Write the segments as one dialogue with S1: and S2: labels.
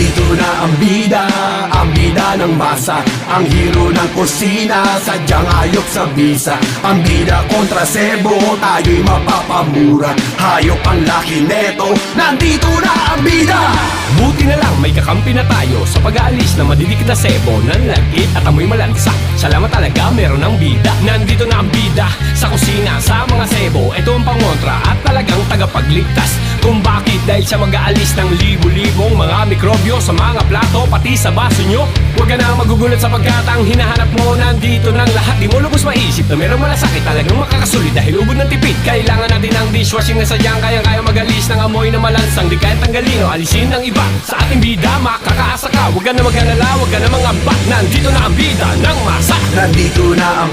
S1: Nandito na ang bida ng masa, ang hero ng kusina, sadyang ayok sa bisa. Ang bida kontra sebo, tayo'y mapapamura. Hayop ang laki neto, nandito na ang bida.
S2: Buti na lang may kakampi na tayo sa pag-aalis na madidikit na sebo, nanlagkit at amoy malansa. Salamat talaga meron ng bida. Nandito na ang bida sa kusina, sa mga sebo. Ito ang pangontra at talagang tagapagligtas. Kung bakit dahil siya mag-aalis ng libo-libong mga mikrobyo sa mga plato, pati sa baso nyo. Huwag ka na magugulat sapagkat ang hinahanap mo nandito ng lahat. Di mo lubos maisip na merong malasakit talagang makakasulit dahil ubod ng tipid. Kailangan natin ng dishwashing na sadyang kayang-kaya mag-alis ng amoy na malansang. Di kaya tanggalin o alisin ng iba. Sa ating bida makakaasa ka. Huwag ka na mag-alala, huwag ka na mangamba. Nandito na ang bida ng masa.
S1: Nandito na ang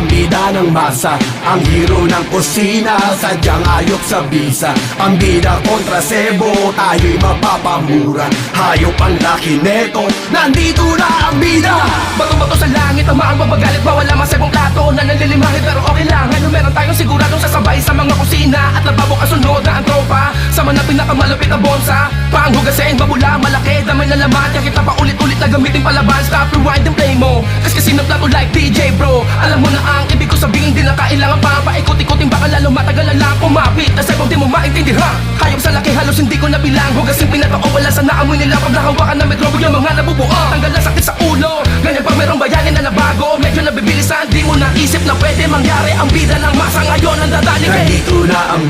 S1: bida ng masa, ang hero ng kusina, sadyang ayok sa bisa. Ang bida kontra sebo, tayo'y mapapamura. Hayop ang laki neto, nandito na ang bida.
S3: Bato-bato sa langit, ang maang babagalit, bawal lamang sa ibang plato na nalilimahin, pero okay lang. Ano meron tayong siguradong sasabay sa mga kusina at lababo kasunod na ang tropa. Sama na pinakamalapit na bonsa, panghugasin, babula, malaki, dami na laman. Kaya kita pa ulit-ulit na gamitin palaban. Stop, rewind and play mo, kasi na plato like DJ bro. Alam mo na ang ibig ko sabihin, di na kailangan pa paikot-ikotin, baka lalo matagal na lang kumapit. Na sa'yo di mo maintindihan, hayop sa laki halos hindi ko nabilang. Hugasin pinatao, wala sa naamoy nila pag nahawakan na mikrobyo yung mga nabubuo. Tanggal na sakit sa ulo, ganyan pa merong bayanin na nabago. Medyo nabibilisan, di mo naisip na pwede mangyari. Ang bida ng masa ngayon ang dadaling.
S1: Nandito na ang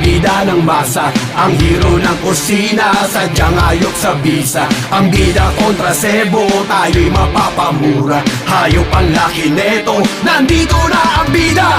S1: bida ng masa, ang hero ng kusina, sadyang ayok sa bisa. Ang bida kontra sebo, tayo'y mapapamura. Hayop ang laki neto, nandito na ang bida.